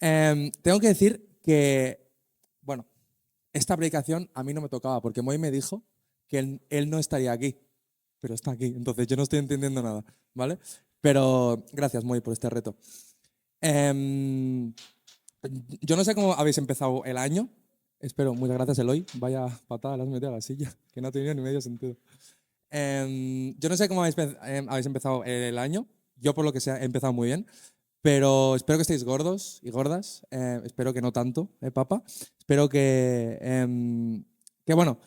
Tengo que decir que, bueno, esta predicación a mí no me tocaba porque Moy me dijo que él no estaría aquí, pero está aquí, entonces yo no estoy entendiendo nada, ¿vale? Pero gracias, Moy, por este reto. Em, yo no sé cómo habéis empezado el año. Espero, muchas gracias, Eloy. Vaya patada le has metido a la silla, que no ha tenido ni medio sentido. Yo no sé cómo habéis empezado el año. Yo, por lo que sea, he empezado muy bien. Pero espero que estéis gordos y gordas. Espero que no tanto, papa. Espero que, bueno,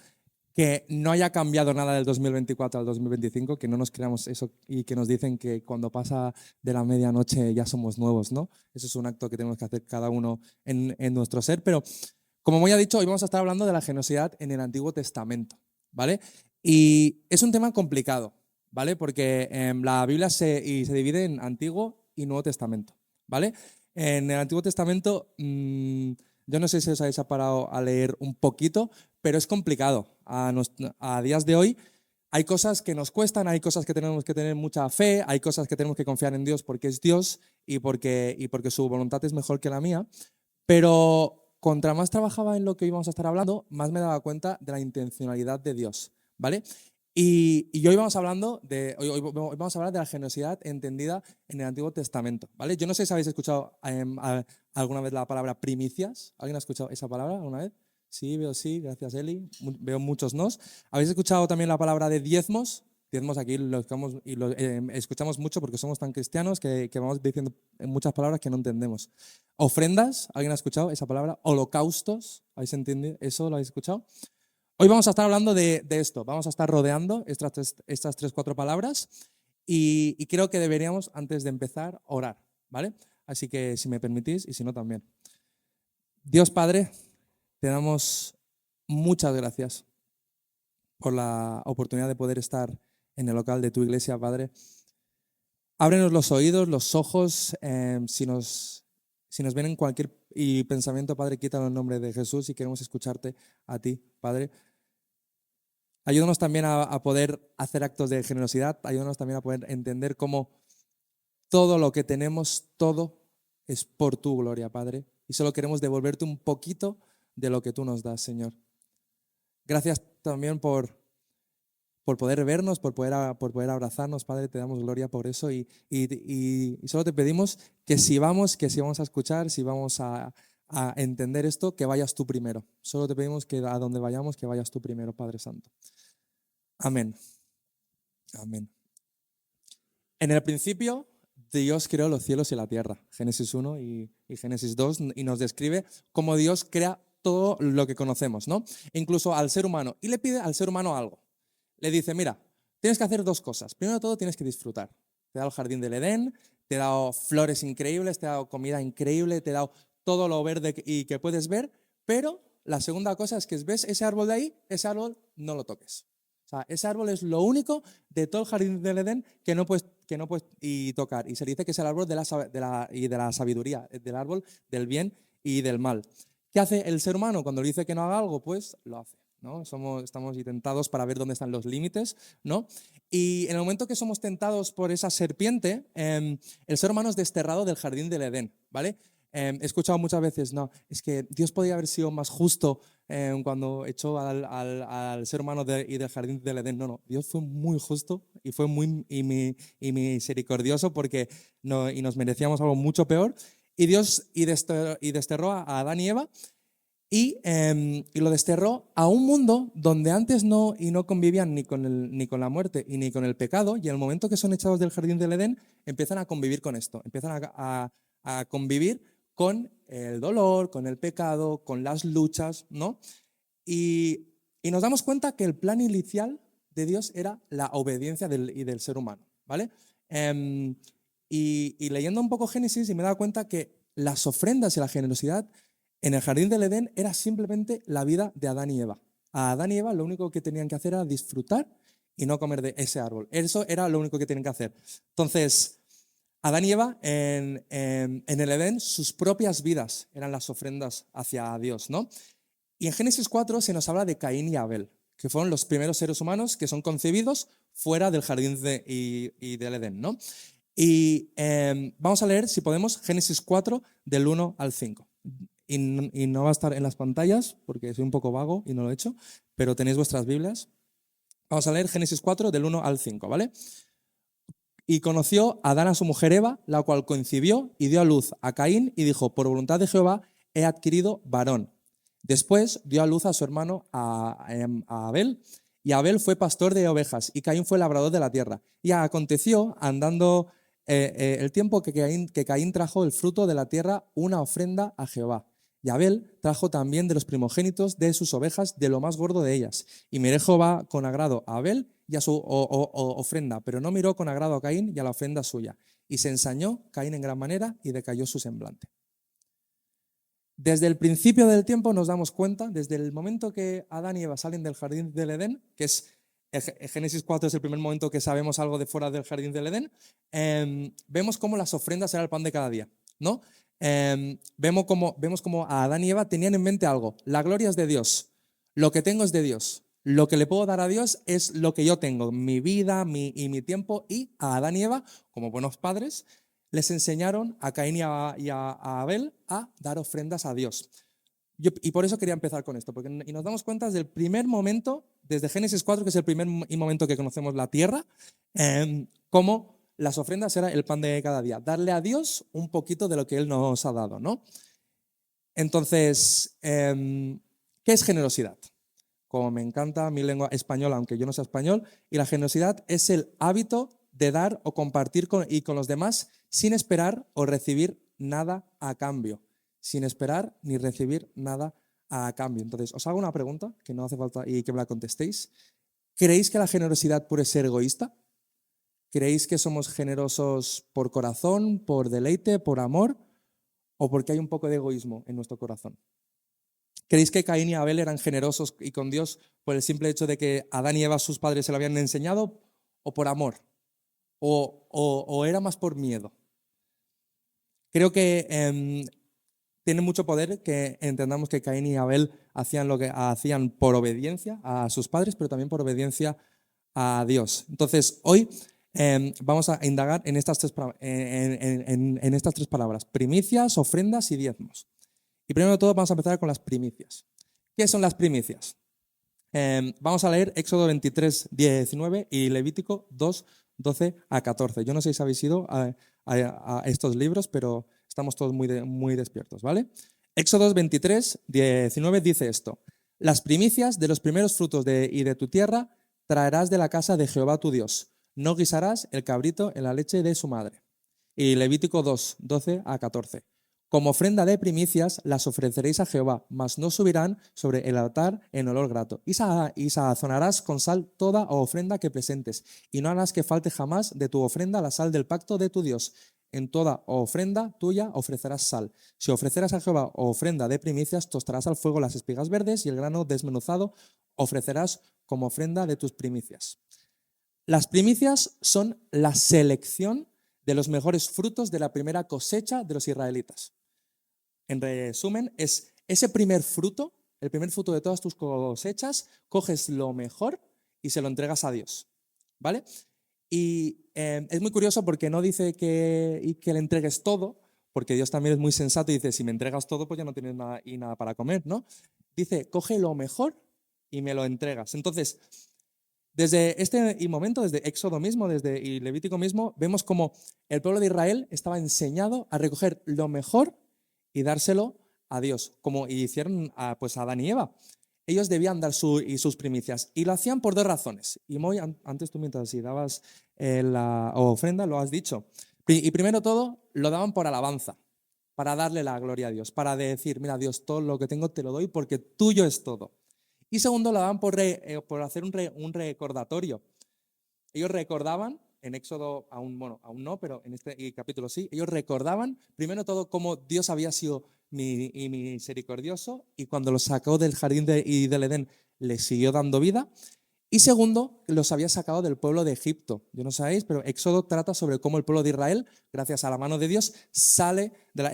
que no haya cambiado nada del 2024 al 2025, que no nos creamos eso y que nos dicen que cuando pasa de la medianoche ya somos nuevos, ¿no? Eso es un acto que tenemos que hacer cada uno en nuestro ser. Pero, como me ha dicho, hoy vamos a estar hablando de la generosidad en el Antiguo Testamento, ¿vale? Y es un tema complicado, ¿vale? Porque la Biblia se divide en Antiguo y Nuevo Testamento, ¿vale? En el Antiguo Testamento, yo no sé si os habéis parado a leer un poquito, pero es complicado. A días de hoy hay cosas que nos cuestan, hay cosas que tenemos que tener mucha fe, hay cosas que tenemos que confiar en Dios porque es Dios y porque su voluntad es mejor que la mía, pero contra más trabajaba en lo que íbamos a estar hablando, más me daba cuenta de la intencionalidad de Dios, ¿vale? Y hoy hoy vamos a hablar de la generosidad entendida en el Antiguo Testamento, ¿vale? Yo no sé si habéis escuchado alguna vez la palabra primicias. ¿Alguien ha escuchado esa palabra alguna vez? Sí, gracias Eli. Veo muchos nos. ¿Habéis escuchado también la palabra de diezmos? Diezmos aquí lo escuchamos mucho porque somos tan cristianos que vamos diciendo muchas palabras que no entendemos. Ofrendas, ¿alguien ha escuchado esa palabra? Holocaustos, ¿habéis entendido eso? ¿Lo habéis escuchado? Hoy vamos a estar hablando de esto, vamos a estar rodeando estas tres, cuatro palabras y creo que deberíamos, antes de empezar, orar, ¿vale? Así que si me permitís y si no también. Dios Padre, te damos muchas gracias por la oportunidad de poder estar en el local de tu iglesia, Padre. Ábrenos los oídos, los ojos, si nos viene cualquier pensamiento, Padre, quítalo en nombre de Jesús y queremos escucharte a ti, Padre. Ayúdanos también a poder hacer actos de generosidad, ayúdanos también a poder entender cómo todo lo que tenemos, todo es por tu gloria, Padre. Y solo queremos devolverte un poquito de lo que tú nos das, Señor. Gracias también por poder vernos, por poder abrazarnos, Padre, te damos gloria por eso y solo te pedimos que si vamos a escuchar, si vamos a entender esto, que vayas tú primero. Solo te pedimos que a donde vayamos, que vayas tú primero, Padre Santo. Amén. Amén. En el principio, Dios creó los cielos y la tierra. Génesis 1 y Génesis 2, y nos describe cómo Dios crea todo lo que conocemos, ¿no? Incluso al ser humano. Y le pide al ser humano algo. Le dice, mira, tienes que hacer dos cosas. Primero de todo, tienes que disfrutar. Te he dado el jardín del Edén, te he dado flores increíbles, te he dado comida increíble, te he dado todo lo verde y que puedes ver, pero la segunda cosa es que ves ese árbol de ahí, ese árbol no lo toques. O sea, ese árbol es lo único de todo el jardín del Edén que no puedes tocar. Y se dice que es el árbol de la sabiduría, del árbol del bien y del mal. ¿Qué hace el ser humano cuando le dice que no haga algo? Pues lo hace, ¿no? Estamos tentados para ver dónde están los límites, ¿no? Y en el momento que somos tentados por esa serpiente, el ser humano es desterrado del jardín del Edén, ¿vale? He escuchado muchas veces, no, es que Dios podría haber sido más justo cuando echó al ser humano y del jardín del Edén. No, Dios fue muy justo y fue muy misericordioso porque nos merecíamos algo mucho peor. Y Dios desterró a Adán y Eva y lo desterró a un mundo donde antes no convivían ni con la muerte y ni con el pecado, y en el momento que son echados del jardín del Edén empiezan a convivir con esto, empiezan a convivir con el dolor, con el pecado, con las luchas, ¿no? Y nos damos cuenta que el plan inicial de Dios era la obediencia del ser humano, ¿vale? Y leyendo un poco Génesis y me he dado cuenta que las ofrendas y la generosidad en el jardín del Edén era simplemente la vida de Adán y Eva. A Adán y Eva lo único que tenían que hacer era disfrutar y no comer de ese árbol. Eso era lo único que tenían que hacer. Entonces, Adán y Eva en el Edén, sus propias vidas eran las ofrendas hacia Dios, ¿no? Y en Génesis 4 se nos habla de Caín y Abel, que fueron los primeros seres humanos que son concebidos fuera del jardín y del Edén, ¿no? Y vamos a leer, si podemos, Génesis 4, del 1 al 5. Y no va a estar en las pantallas, porque soy un poco vago y no lo he hecho, pero tenéis vuestras Biblias. Vamos a leer Génesis 4, del 1 al 5, ¿vale? Y conoció Adán a su mujer Eva, la cual concibió y dio a luz a Caín y dijo, por voluntad de Jehová he adquirido varón. Después dio a luz a su hermano a Abel, y Abel fue pastor de ovejas, y Caín fue labrador de la tierra. Y aconteció, andando el tiempo, que Caín trajo el fruto de la tierra una ofrenda a Jehová. Y Abel trajo también de los primogénitos de sus ovejas, de lo más gordo de ellas. Y miró Jehová con agrado a Abel y a su ofrenda, pero no miró con agrado a Caín y a la ofrenda suya. Y se ensañó Caín en gran manera y decayó su semblante. Desde el principio del tiempo nos damos cuenta, desde el momento que Adán y Eva salen del jardín del Edén, que es Génesis 4 es el primer momento que sabemos algo de fuera del jardín del Edén, vemos cómo las ofrendas eran el pan de cada día, ¿no? Vemos cómo a Adán y Eva tenían en mente algo. La gloria es de Dios, lo que tengo es de Dios, lo que le puedo dar a Dios es lo que yo tengo, mi vida y mi tiempo. Y a Adán y Eva, como buenos padres, les enseñaron a Caín y a Abel a dar ofrendas a Dios. Y por eso quería empezar con esto, porque y nos damos cuenta desde el primer momento, desde Génesis 4, que es el primer momento que conocemos la tierra, cómo las ofrendas era el pan de cada día, darle a Dios un poquito de lo que Él nos ha dado, ¿no? Entonces, ¿qué es generosidad? Como me encanta mi lengua española, aunque yo no sea español, y la generosidad es el hábito de dar o compartir con los demás sin esperar o recibir nada a cambio. Sin esperar ni recibir nada a cambio. Entonces, os hago una pregunta que no hace falta y que me la contestéis. ¿Creéis que la generosidad puede ser egoísta? ¿Creéis que somos generosos por corazón, por deleite, por amor o porque hay un poco de egoísmo en nuestro corazón? ¿Creéis que Caín y Abel eran generosos y con Dios por el simple hecho de que Adán y Eva, sus padres, se lo habían enseñado o por amor? ¿O era más por miedo? Creo que tiene mucho poder que entendamos que Caín y Abel hacían lo que hacían por obediencia a sus padres, pero también por obediencia a Dios. Entonces, hoy vamos a indagar en estas tres palabras: primicias, ofrendas y diezmos. Y primero de todo vamos a empezar con las primicias. ¿Qué son las primicias? Vamos a leer Éxodo 23, 19 y Levítico 2, 12 a 14. Yo no sé si habéis ido a estos libros, pero estamos todos muy despiertos, ¿vale? Éxodo 23, 19 dice esto: las primicias de los primeros frutos y de tu tierra traerás de la casa de Jehová tu Dios. No guisarás el cabrito en la leche de su madre. Y Levítico 2, 12 a 14. Como ofrenda de primicias las ofreceréis a Jehová, mas no subirán sobre el altar en olor grato. Y sazonarás con sal toda ofrenda que presentes, y no harás que falte jamás de tu ofrenda la sal del pacto de tu Dios. En toda ofrenda tuya ofrecerás sal. Si ofrecerás a Jehová ofrenda de primicias, tostarás al fuego las espigas verdes y el grano desmenuzado ofrecerás como ofrenda de tus primicias. Las primicias son la selección de los mejores frutos de la primera cosecha de los israelitas. En resumen, es ese primer fruto, el primer fruto de todas tus cosechas, coges lo mejor y se lo entregas a Dios, ¿vale? Y es muy curioso porque no dice que le entregues todo, porque Dios también es muy sensato y dice, si me entregas todo, pues ya no tienes nada para comer, ¿no? Dice, coge lo mejor y me lo entregas. Entonces, desde este momento, desde Éxodo mismo, y Levítico mismo, vemos como el pueblo de Israel estaba enseñado a recoger lo mejor y dárselo a Dios, como hicieron pues a Adán y Eva. Ellos debían dar sus primicias y lo hacían por dos razones. Y Moy, antes tú mientras dabas la ofrenda, lo has dicho. Y primero todo, lo daban por alabanza, para darle la gloria a Dios, para decir, mira Dios, todo lo que tengo te lo doy porque tuyo es todo. Y segundo, lo daban por hacer un recordatorio. Ellos recordaban, en Éxodo aún no, pero en este capítulo sí, ellos recordaban primero todo cómo Dios había sido misericordioso y cuando los sacó del jardín del Edén les siguió dando vida. Y segundo, los había sacado del pueblo de Egipto. Yo no sabéis, pero Éxodo trata sobre cómo el pueblo de Israel, gracias a la mano de Dios, sale de la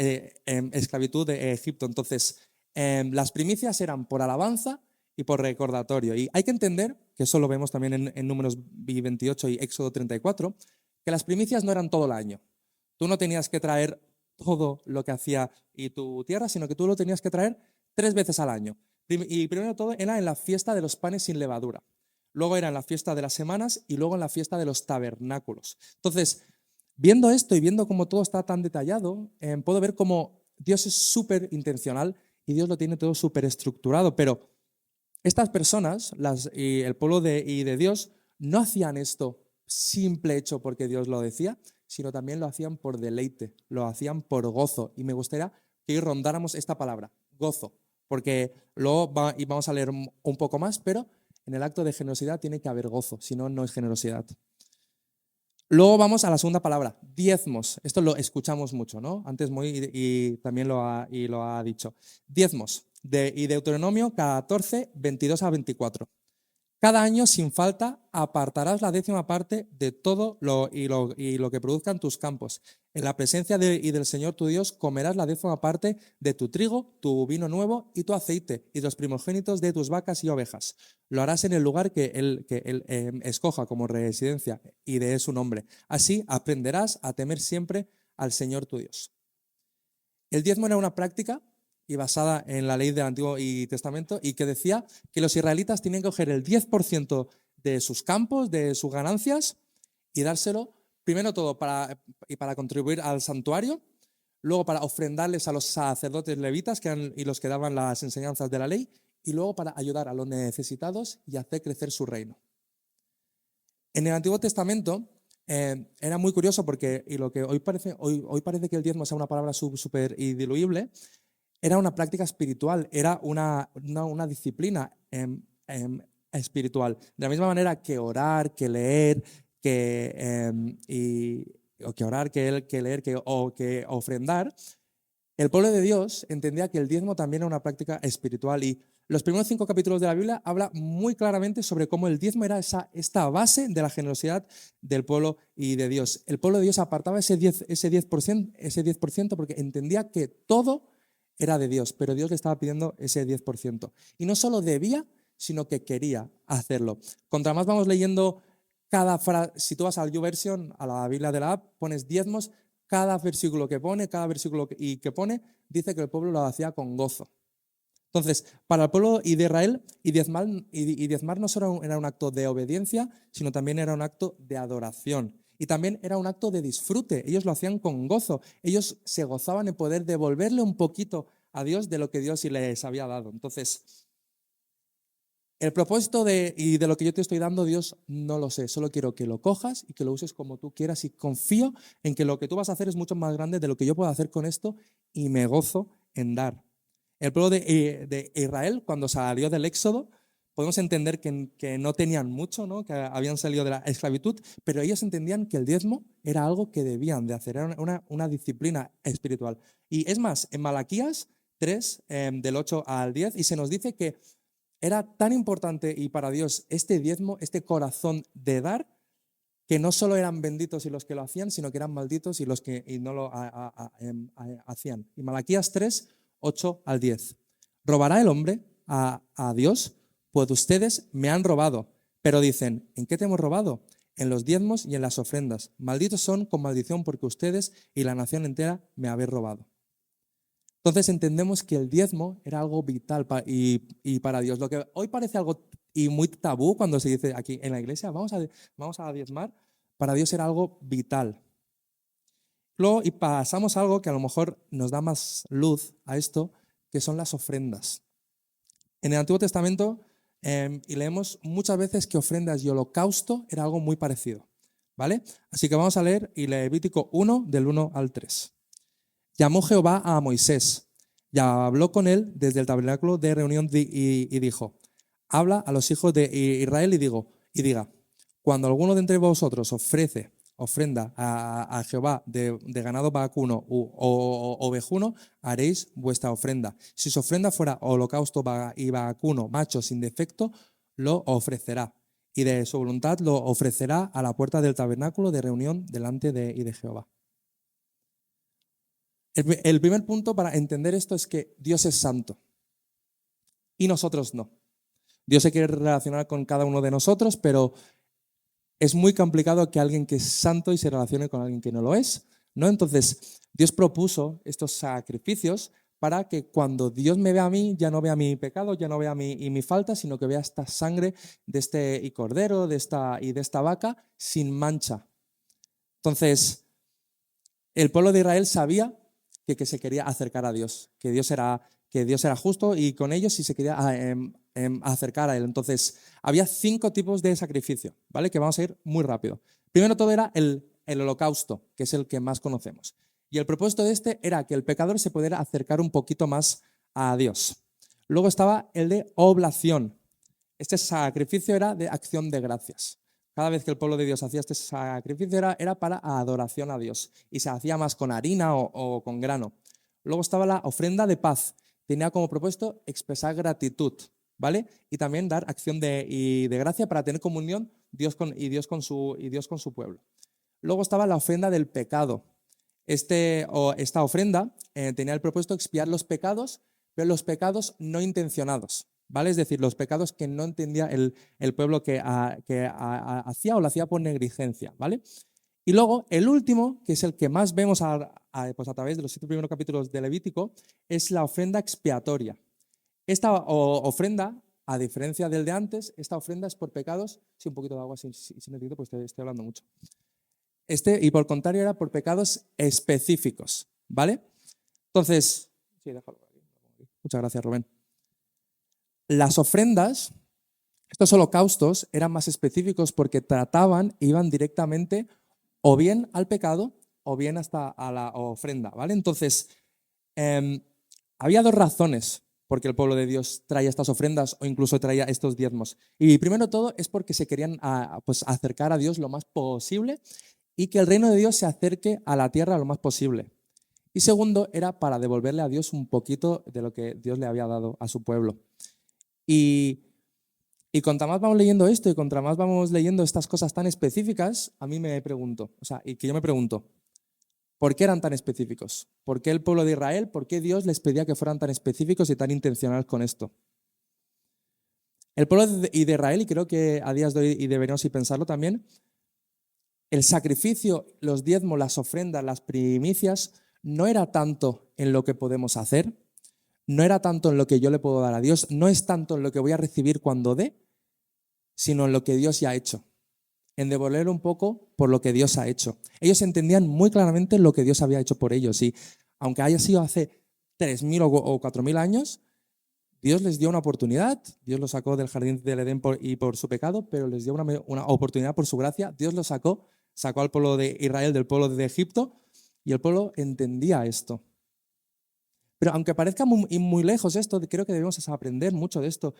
esclavitud de Egipto. Entonces, las primicias eran por alabanza y por recordatorio. Y hay que entender, que eso lo vemos también en Números 28 y Éxodo 34, que las primicias no eran todo el año. Tú no tenías que traer todo lo que hacía y tu tierra, sino que tú lo tenías que traer 3 veces al año. Y primero de todo era en la fiesta de los panes sin levadura. Luego era en la fiesta de las semanas y luego en la fiesta de los tabernáculos. Entonces, viendo esto y viendo cómo todo está tan detallado, puedo ver cómo Dios es súper intencional y Dios lo tiene todo súper estructurado. Pero estas personas, y el pueblo y de Dios, no hacían esto simple hecho porque Dios lo decía, sino también lo hacían por deleite, lo hacían por gozo. Y me gustaría que hoy rondáramos esta palabra, gozo, porque luego y vamos a leer un poco más, pero en el acto de generosidad tiene que haber gozo, si no, no es generosidad. Luego vamos a la segunda palabra, diezmos. Esto lo escuchamos mucho, ¿no? Antes Moy y también lo ha dicho. Diezmos, y Deuteronomio 14, 22 a 24. Cada año, sin falta, apartarás la 10ª parte de todo lo que produzcan tus campos. En la presencia del Señor tu Dios comerás la 10ª parte de tu trigo, tu vino nuevo y tu aceite, y los primogénitos de tus vacas y ovejas. Lo harás en el lugar que él escoja como residencia, y de su nombre. Así aprenderás a temer siempre al Señor tu Dios. El diezmo era una práctica y basada en la ley del Antiguo Testamento, y que decía que los israelitas tenían que coger el 10% de sus campos, de sus ganancias, y dárselo, primero todo, para contribuir al santuario, luego para ofrendarles a los sacerdotes levitas y los que daban las enseñanzas de la ley, y luego para ayudar a los necesitados y hacer crecer su reino. En el Antiguo Testamento era muy curioso porque, y lo que hoy parece que el diezmo sea una palabra súper indiluible, era una práctica espiritual, era una disciplina espiritual. De la misma manera que orar, que leer, que leer, o que ofrendar, el pueblo de Dios entendía que el diezmo también era una práctica espiritual, y los primeros 5 capítulos de la Biblia habla muy claramente sobre cómo el diezmo era esta base de la generosidad del pueblo y de Dios. El pueblo de Dios apartaba ese 10% porque entendía que todo era de Dios, pero Dios le estaba pidiendo ese 10%. Y no solo debía, sino que quería hacerlo. Contra más vamos leyendo cada frase, si tú vas al YouVersion, a la Biblia de la app, pones diezmos, cada versículo que pone, que pone, dice que el pueblo lo hacía con gozo. Entonces, para el pueblo de Israel, diezmar no solo era un acto de obediencia, sino también era un acto de adoración. Y también era un acto de disfrute. Ellos lo hacían con gozo. Ellos se gozaban en poder devolverle un poquito a Dios de lo que Dios les había dado. Entonces, el propósito de lo que yo te estoy dando, Dios, no lo sé. Solo quiero que lo cojas y que lo uses como tú quieras, y confío en que lo que tú vas a hacer es mucho más grande de lo que yo puedo hacer con esto, y me gozo en dar. El pueblo de Israel, cuando salió del Éxodo, podemos entender que no tenían mucho, ¿no? Que habían salido de la esclavitud, pero ellos entendían que el diezmo era algo que debían de hacer, era una disciplina espiritual. Y es más, en Malaquías 3, del 8 al 10, y se nos dice que era tan importante y para Dios este diezmo, este corazón de dar, que no solo eran benditos y los que lo hacían, sino que eran malditos y los que no lo hacían. Y Malaquías 3, 8 al 10. ¿Robará el hombre a Dios? Pues ustedes me han robado. Pero dicen, ¿en qué te hemos robado? En los diezmos y en las ofrendas. Malditos son con maldición, porque ustedes y la nación entera me habéis robado. Entonces entendemos que el diezmo era algo vital y para Dios. Lo que hoy parece algo y muy tabú cuando se dice aquí en la iglesia, vamos a diezmar, para Dios era algo vital. Luego, y pasamos a algo que a lo mejor nos da más luz a esto, que son las ofrendas. En el Antiguo Testamento, y leemos muchas veces que ofrendas y holocausto era algo muy parecido, ¿vale? Así que vamos a leer Levítico 1, del 1 al 3. Llamó Jehová a Moisés y habló con él desde el tabernáculo de reunión y dijo: habla a los hijos de Israel y diga, cuando alguno de entre vosotros ofrece ofrenda a Jehová de ganado vacuno o ovejuno, haréis vuestra ofrenda. Si su ofrenda fuera holocausto y vacuno, macho sin defecto, lo ofrecerá. Y de su voluntad lo ofrecerá a la puerta del tabernáculo de reunión delante de Jehová. El primer punto para entender esto es que Dios es santo y nosotros no. Dios se quiere relacionar con cada uno de nosotros, pero es muy complicado que alguien que es santo y se relacione con alguien que no lo es, ¿no? Entonces, Dios propuso estos sacrificios para que cuando Dios me vea a mí, ya no vea mi pecado, ya no vea mi falta, sino que vea esta sangre de este y cordero de esta vaca sin mancha. Entonces, el pueblo de Israel sabía que se quería acercar a Dios, que Dios era justo y con ellos sí se quería acercar a Él. Entonces, había 5 tipos de sacrificio, ¿vale? Que vamos a ir muy rápido. Primero todo era el holocausto, que es el que más conocemos. Y el propósito de este era que el pecador se pudiera acercar un poquito más a Dios. Luego estaba el de oblación. Este sacrificio era de acción de gracias. Cada vez que el pueblo de Dios hacía este sacrificio era para adoración a Dios y se hacía más con harina o con grano. Luego estaba la ofrenda de paz. Tenía como propósito expresar gratitud, ¿vale? Y también dar acción de gracia para tener comunión Dios con su pueblo. Luego estaba la ofrenda del pecado. Esta ofrenda tenía el propósito de expiar los pecados, pero los pecados no intencionados, ¿vale? Es decir, los pecados que no entendía el pueblo que hacía o lo hacía por negligencia, ¿vale? Y luego, el último, que es el que más vemos pues a través de los 7 primeros capítulos de Levítico, es la ofrenda expiatoria. Esta ofrenda, a diferencia del de antes, esta ofrenda es por pecados. Sí, un poquito de agua si necesito, pues estoy hablando mucho. Y por contrario, era por pecados específicos, ¿vale? Entonces, sí, déjalo aquí. Muchas gracias, Rubén. Las ofrendas, estos holocaustos, eran más específicos porque iban directamente o bien al pecado o bien hasta a la ofrenda, ¿vale? Entonces, había 2 razones por qué el pueblo de Dios traía estas ofrendas o incluso traía estos diezmos. Y primero todo es porque se querían pues, acercar a Dios lo más posible y que el reino de Dios se acerque a la tierra lo más posible. Y segundo, era para devolverle a Dios un poquito de lo que Dios le había dado a su pueblo. Y contra más vamos leyendo esto y contra más vamos leyendo estas cosas tan específicas, a mí me pregunto, yo me pregunto, ¿por qué eran tan específicos? ¿Por qué el pueblo de Israel, por qué Dios les pedía que fueran tan específicos y tan intencionales con esto? El pueblo de Israel, y creo que a días de hoy y deberíamos pensarlo también, el sacrificio, los diezmos, las ofrendas, las primicias, no era tanto en lo que podemos hacer, no era tanto en lo que yo le puedo dar a Dios, no es tanto en lo que voy a recibir cuando dé, sino en lo que Dios ya ha hecho, en devolver un poco por lo que Dios ha hecho. Ellos entendían muy claramente lo que Dios había hecho por ellos y aunque haya sido hace 3.000 o 4.000 años, Dios les dio una oportunidad, Dios los sacó del jardín del Edén por su pecado, pero les dio una oportunidad por su gracia. Dios los sacó al pueblo de Israel del pueblo de Egipto y el pueblo entendía esto. Pero aunque parezca muy lejos esto, creo que debemos aprender mucho de esto.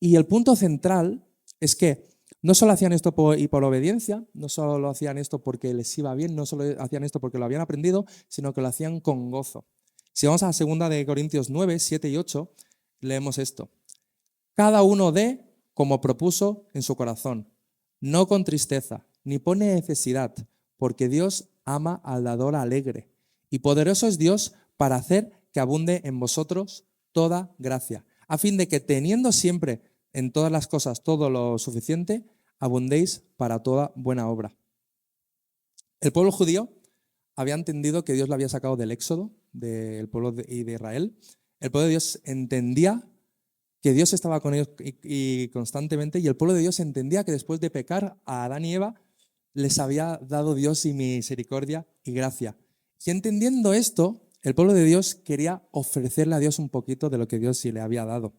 Y el punto central es que no solo hacían esto por obediencia, no solo lo hacían esto porque les iba bien, no solo hacían esto porque lo habían aprendido, sino que lo hacían con gozo. Si vamos a 2 de Corintios 9, 7 y 8, leemos esto. Cada uno dé como propuso en su corazón, no con tristeza, ni pone necesidad, porque Dios ama al dador alegre. Y poderoso es Dios para hacer que abunde en vosotros toda gracia, a fin de que teniendo siempre en todas las cosas todo lo suficiente, abundéis para toda buena obra. El pueblo judío había entendido que Dios lo había sacado del éxodo, del pueblo de Israel. El pueblo de Dios entendía que Dios estaba con ellos y constantemente, y el pueblo de Dios entendía que después de pecar a Adán y Eva, les había dado Dios y misericordia y gracia. Y entendiendo esto, el pueblo de Dios quería ofrecerle a Dios un poquito de lo que Dios sí le había dado.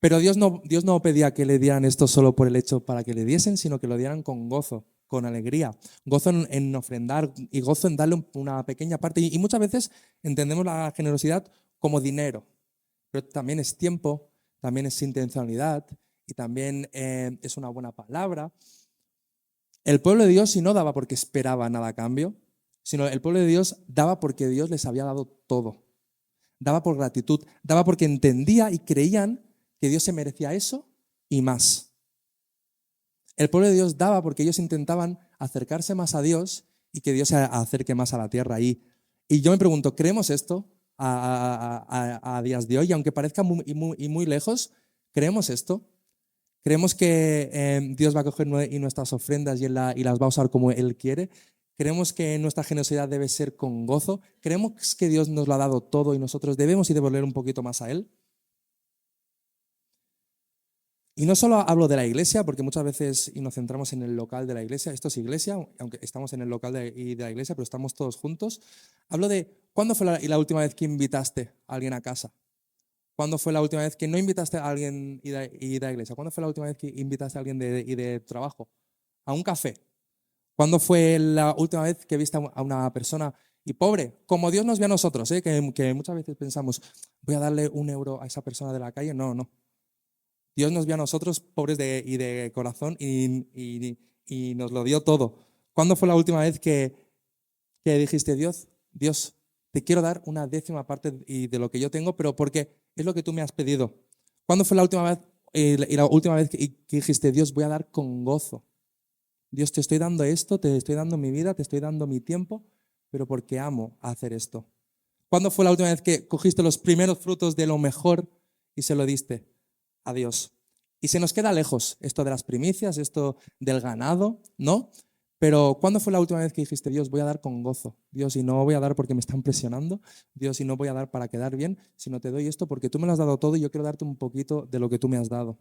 Pero Dios no pedía que le dieran esto solo por el hecho para que le diesen, sino que lo dieran con gozo, con alegría, gozo en ofrendar y gozo en darle una pequeña parte. Y muchas veces entendemos la generosidad como dinero, pero también es tiempo, también es intencionalidad y también es una buena palabra. El pueblo de Dios si no daba porque esperaba nada a cambio, sino el pueblo de Dios daba porque Dios les había dado todo. Daba por gratitud, daba porque entendía y creían que Dios se merecía eso y más. El pueblo de Dios daba porque ellos intentaban acercarse más a Dios y que Dios se acerque más a la tierra. Y yo me pregunto, ¿creemos esto a días de hoy? Y aunque parezca muy lejos, ¿creemos esto? Creemos que Dios va a coger nuestras ofrendas y las va a usar como Él quiere. Creemos que nuestra generosidad debe ser con gozo. Creemos que Dios nos lo ha dado todo y nosotros debemos y devolver un poquito más a Él. Y no solo hablo de la iglesia, porque muchas veces y nos centramos en el local de la iglesia. Esto es iglesia, aunque estamos en el local de la iglesia, pero estamos todos juntos. Hablo de ¿cuándo fue la última vez que invitaste a alguien a casa? ¿Cuándo fue la última vez que no invitaste a alguien de la iglesia? ¿Cuándo fue la última vez que invitaste a alguien de trabajo? ¿A un café? ¿Cuándo fue la última vez que viste a una persona y pobre? Como Dios nos ve a nosotros, que muchas veces pensamos, voy a darle 1 euro a esa persona de la calle. No, no. Dios nos vio a nosotros pobres y de corazón y nos lo dio todo. ¿Cuándo fue la última vez que dijiste, Dios, te quiero dar una 10ª parte de lo que yo tengo, pero porque es lo que tú me has pedido? ¿Cuándo fue la última vez, la última vez que dijiste, Dios, voy a dar con gozo? Dios, te estoy dando esto, te estoy dando mi vida, te estoy dando mi tiempo, pero porque amo hacer esto. ¿Cuándo fue la última vez que cogiste los primeros frutos de lo mejor y se lo diste a Dios? Y se nos queda lejos esto de las primicias, esto del ganado, ¿no? Pero ¿cuándo fue la última vez que dijiste, Dios, voy a dar con gozo? Dios, y no voy a dar porque me están presionando. Dios, y no voy a dar para quedar bien, sino te doy esto porque tú me lo has dado todo y yo quiero darte un poquito de lo que tú me has dado.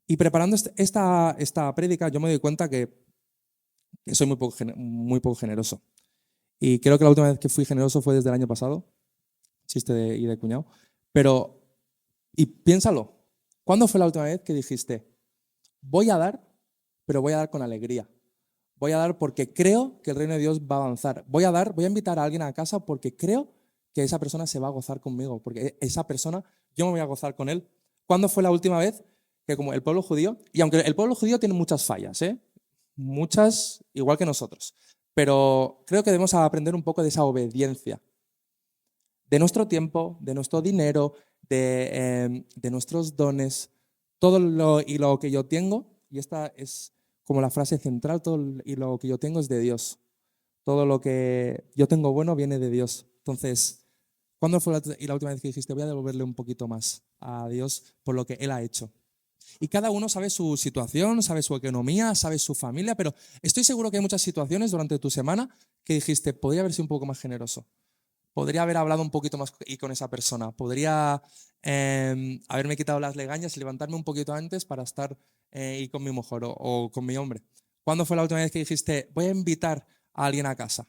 Y preparando esta prédica, yo me doy cuenta que soy muy poco generoso. Y creo que la última vez que fui generoso fue desde el año pasado, chiste de cuñado. Pero, y piénsalo, ¿cuándo fue la última vez que dijiste, voy a dar, pero voy a dar con alegría? Voy a dar porque creo que el reino de Dios va a avanzar. Voy a invitar a alguien a casa porque creo que esa persona se va a gozar conmigo, porque esa persona, yo me voy a gozar con él. ¿Cuándo fue la última vez que como el pueblo judío, y aunque el pueblo judío tiene muchas fallas, muchas igual que nosotros, pero creo que debemos aprender un poco de esa obediencia, de nuestro tiempo, de nuestro dinero, de nuestros dones, todo lo que yo tengo, y esta es como la frase central, y lo que yo tengo es de Dios. Todo lo que yo tengo bueno viene de Dios. Entonces, ¿cuándo fue la última vez que dijiste, voy a devolverle un poquito más a Dios por lo que Él ha hecho? Y cada uno sabe su situación, sabe su economía, sabe su familia, pero estoy seguro que hay muchas situaciones durante tu semana que dijiste, podría haber sido un poco más generoso. Podría haber hablado un poquito más con esa persona. Podría haberme quitado las legañas y levantarme un poquito antes para estar y con mi mujer o con mi hombre. ¿Cuándo fue la última vez que dijiste, voy a invitar a alguien a casa?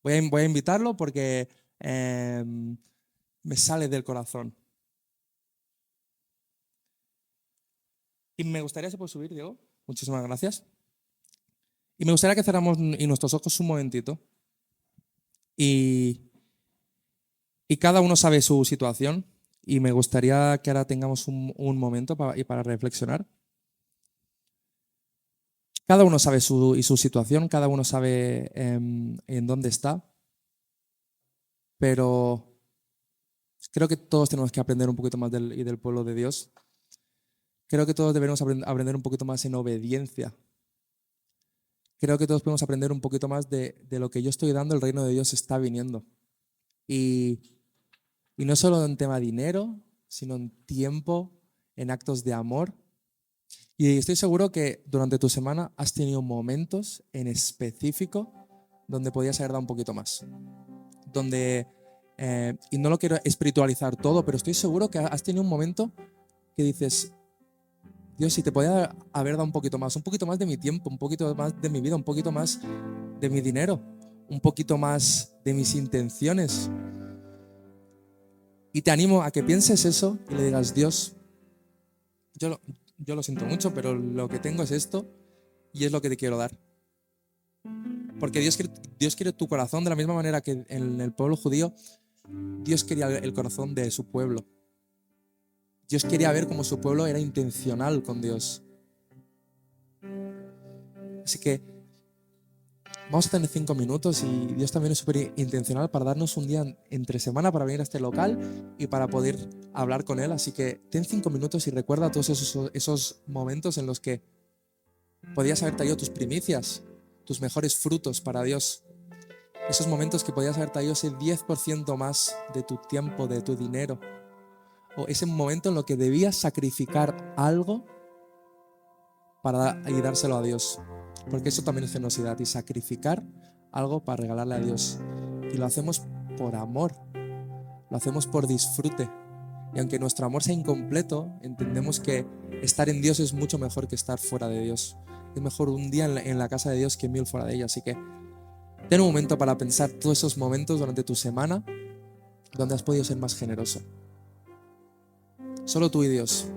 Voy a invitarlo porque me sale del corazón. Y me gustaría, ¿se puede subir, Diego? Muchísimas gracias. Y me gustaría que cerramos nuestros ojos un momentito. Y cada uno sabe su situación. Y me gustaría que ahora tengamos un momento para reflexionar. Cada uno sabe su situación, cada uno sabe en dónde está. Pero creo que todos tenemos que aprender un poquito más del pueblo de Dios. Creo que todos debemos aprender un poquito más en obediencia. Creo que todos podemos aprender un poquito más de lo que yo estoy dando, el reino de Dios está viniendo. Y no solo en tema de dinero, sino en tiempo, en actos de amor. Y estoy seguro que durante tu semana has tenido momentos en específico donde podías haber dado un poquito más. Y no lo quiero espiritualizar todo, pero estoy seguro que has tenido un momento que dices, Dios, si te podía haber dado un poquito más de mi tiempo, un poquito más de mi vida, un poquito más de mi dinero, un poquito más de mis intenciones. Y te animo a que pienses eso y le digas, Dios, yo lo siento mucho, pero lo que tengo es esto y es lo que te quiero dar. Porque Dios quiere tu corazón de la misma manera que en el pueblo judío, Dios quería el corazón de su pueblo. Dios quería ver cómo su pueblo era intencional con Dios. Así que vamos a tener 5 minutos y Dios también es súper intencional para darnos un día entre semana para venir a este local y para poder hablar con Él. Así que ten 5 minutos y recuerda todos esos momentos en los que podías haber traído tus primicias, tus mejores frutos para Dios. Esos momentos que podías haber traído ese 10% más de tu tiempo, de tu dinero. o ese momento en lo que debías sacrificar algo para y dárselo a Dios. Porque eso también es generosidad, y sacrificar algo para regalarle a Dios. Y lo hacemos por amor, lo hacemos por disfrute. Y aunque nuestro amor sea incompleto, entendemos que estar en Dios es mucho mejor que estar fuera de Dios. Es mejor un día en la casa de Dios que 1000 fuera de ella. Así que ten un momento para pensar todos esos momentos durante tu semana donde has podido ser más generoso. Solo tú y Dios.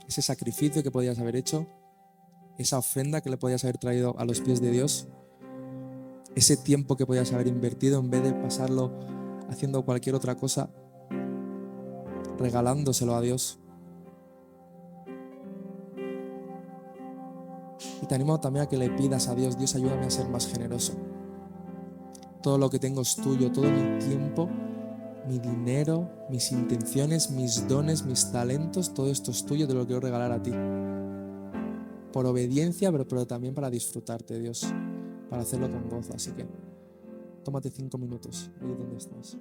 Ese sacrificio que podías haber hecho, esa ofrenda que le podías haber traído a los pies de Dios, ese tiempo que podías haber invertido en vez de pasarlo haciendo cualquier otra cosa, regalándoselo a Dios. Y te animo también a que le pidas a Dios: Dios, ayúdame a ser más generoso. Todo lo que tengo es tuyo, todo mi tiempo, mi dinero, mis intenciones, mis dones, mis talentos, todo esto es tuyo, te lo quiero regalar a ti. Por obediencia, pero también para disfrutarte, Dios, para hacerlo con gozo. Así que tómate 5 minutos ahí donde estás.